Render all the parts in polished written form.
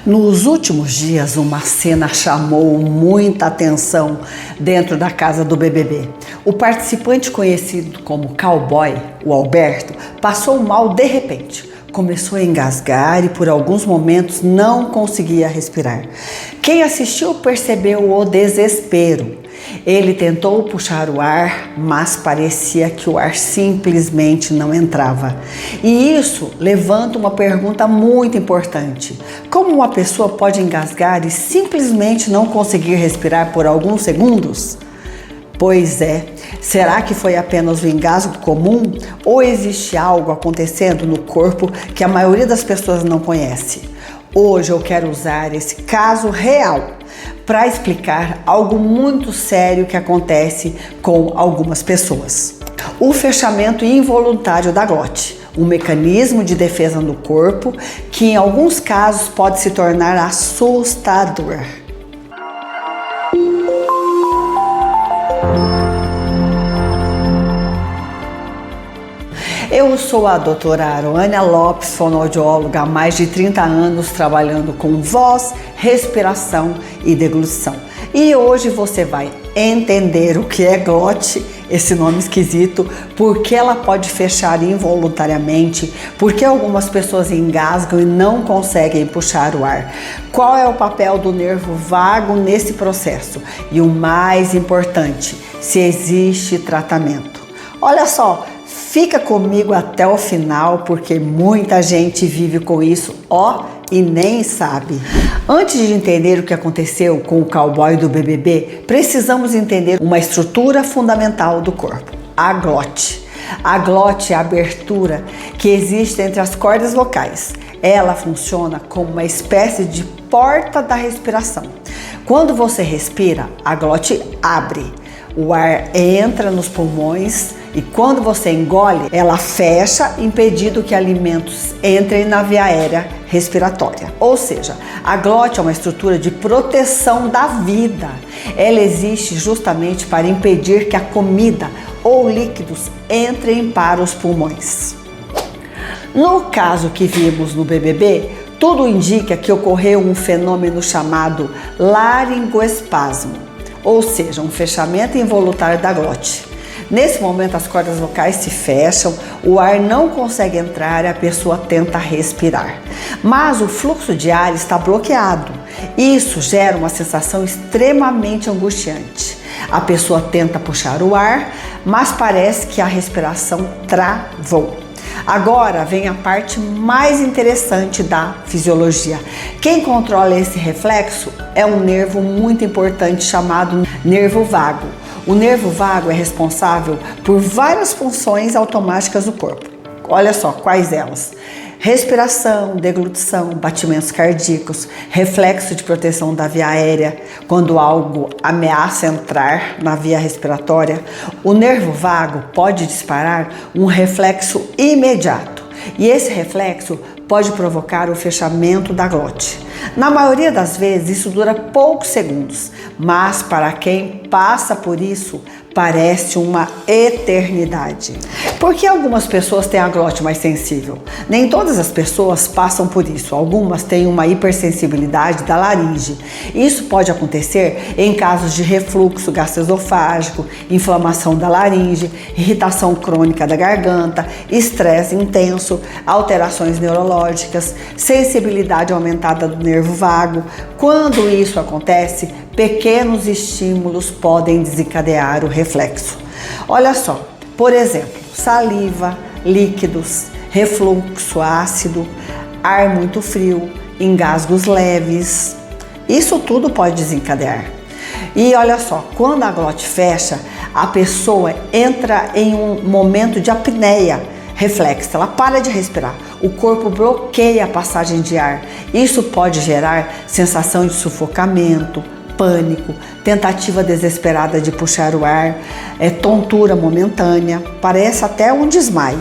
Nos últimos dias, uma cena chamou muita atenção dentro da casa do BBB. O participante conhecido como Cowboy, o Alberto, passou mal de repente. Começou a engasgar e por alguns momentos não conseguia respirar. Quem assistiu percebeu o desespero. Ele tentou puxar o ar, mas parecia que o ar simplesmente não entrava. E isso levanta uma pergunta muito importante. Como uma pessoa pode engasgar e simplesmente não conseguir respirar por alguns segundos? Pois é, será que foi apenas um engasgo comum ou existe algo acontecendo no corpo que a maioria das pessoas não conhece? Hoje eu quero usar esse caso real para explicar algo muito sério que acontece com algumas pessoas. O fechamento involuntário da glote, um mecanismo de defesa do corpo que em alguns casos pode se tornar assustador. Eu sou a doutora Aroânia Lopes, fonoaudióloga há mais de 30 anos trabalhando com voz, respiração e deglutição. E hoje você vai entender o que é glote, esse nome esquisito, por que ela pode fechar involuntariamente, por que algumas pessoas engasgam e não conseguem puxar o ar, qual é o papel do nervo vago nesse processo e o mais importante, se existe tratamento. Olha só, fica comigo até o final porque muita gente vive com isso, e nem sabe. Antes de entender o que aconteceu com o cowboy do BBB, precisamos entender uma estrutura fundamental do corpo, a glote. A glote é a abertura que existe entre as cordas vocais. Ela funciona como uma espécie de porta da respiração. Quando você respira, a glote abre. O ar entra nos pulmões e quando você engole, ela fecha, impedindo que alimentos entrem na via aérea respiratória. Ou seja, a glote é uma estrutura de proteção da vida. Ela existe justamente para impedir que a comida ou líquidos entrem para os pulmões. No caso que vimos no BBB, tudo indica que ocorreu um fenômeno chamado laringoespasmo, ou seja, um fechamento involuntário da glote. Nesse momento as cordas vocais se fecham, o ar não consegue entrar e a pessoa tenta respirar. Mas o fluxo de ar está bloqueado. Isso gera uma sensação extremamente angustiante. A pessoa tenta puxar o ar, mas parece que a respiração travou. Agora vem a parte mais interessante da fisiologia. Quem controla esse reflexo é um nervo muito importante chamado nervo vago. O nervo vago é responsável por várias funções automáticas do corpo. Olha só quais elas: respiração, deglutição, batimentos cardíacos, reflexo de proteção da via aérea, quando algo ameaça entrar na via respiratória. O nervo vago pode disparar um reflexo imediato e esse reflexo pode provocar o fechamento da glote. Na maioria das vezes isso dura poucos segundos, mas para quem passa por isso parece uma eternidade. Por que algumas pessoas têm a glote mais sensível? Nem todas as pessoas passam por isso. Algumas têm uma hipersensibilidade da laringe. Isso pode acontecer em casos de refluxo gastroesofágico, inflamação da laringe, irritação crônica da garganta, estresse intenso, alterações neurológicas, sensibilidade aumentada do nervo vago. Quando isso acontece, pequenos estímulos podem desencadear o reflexo. Olha só, por exemplo, saliva, líquidos, refluxo ácido, ar muito frio, engasgos leves. Isso tudo pode desencadear. E olha só, quando a glote fecha, a pessoa entra em um momento de apneia reflexa, ela para de respirar, o corpo bloqueia a passagem de ar. Isso pode gerar sensação de sufocamento, pânico, tentativa desesperada de puxar o ar, tontura momentânea, parece até um desmaio.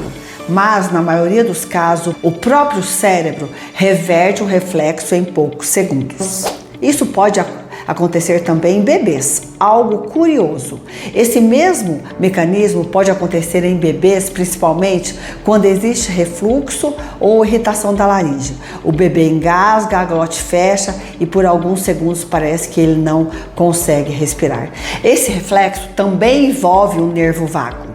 Mas na maioria dos casos, o próprio cérebro reverte o reflexo em poucos segundos. Isso pode acontecer também em bebês, algo curioso. Esse mesmo mecanismo pode acontecer em bebês, principalmente quando existe refluxo ou irritação da laringe. O bebê engasga, a glote fecha e por alguns segundos parece que ele não consegue respirar. Esse reflexo também envolve o nervo vago.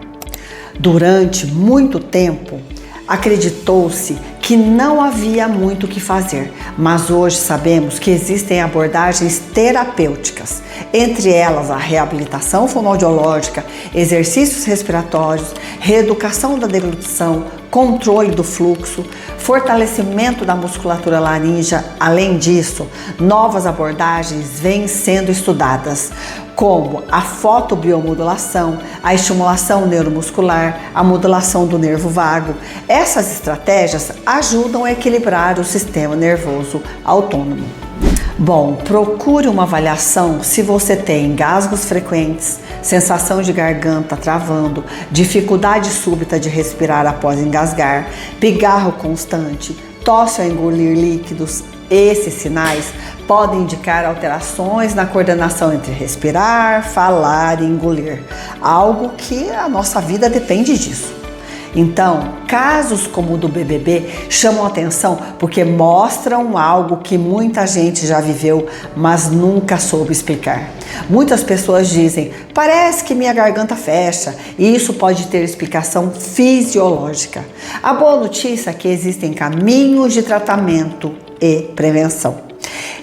Durante muito tempo, acreditou-se que não havia muito o que fazer, mas hoje sabemos que existem abordagens terapêuticas, entre elas a reabilitação fonoaudiológica, exercícios respiratórios, reeducação da deglutição, controle do fluxo, fortalecimento da musculatura laríngea. Além disso, novas abordagens vêm sendo estudadas, como a fotobiomodulação, a estimulação neuromuscular, a modulação do nervo vago. Essas estratégias ajudam a equilibrar o sistema nervoso autônomo. Bom, procure uma avaliação se você tem engasgos frequentes, sensação de garganta travando, dificuldade súbita de respirar após engasgar, pigarro constante, tosse ao engolir líquidos. Esses sinais podem indicar alterações na coordenação entre respirar, falar e engolir, algo que a nossa vida depende disso. Então, casos como o do BBB chamam atenção porque mostram algo que muita gente já viveu, mas nunca soube explicar. Muitas pessoas dizem, parece que minha garganta fecha, e isso pode ter explicação fisiológica. A boa notícia é que existem caminhos de tratamento e prevenção.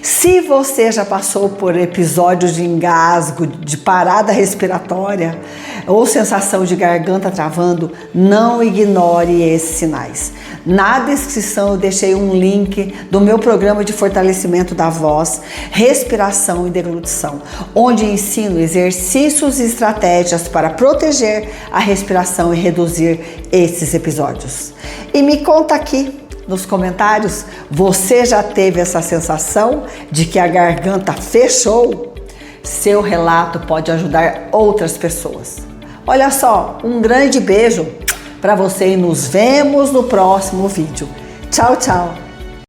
Se você já passou por episódios de engasgo, de parada respiratória ou sensação de garganta travando, não ignore esses sinais. Na descrição eu deixei um link do meu programa de fortalecimento da voz, respiração e deglutição, onde ensino exercícios e estratégias para proteger a respiração e reduzir esses episódios. E me conta aqui nos comentários, você já teve essa sensação de que a garganta fechou? Seu relato pode ajudar outras pessoas. Olha só, um grande beijo para você e nos vemos no próximo vídeo. Tchau, tchau!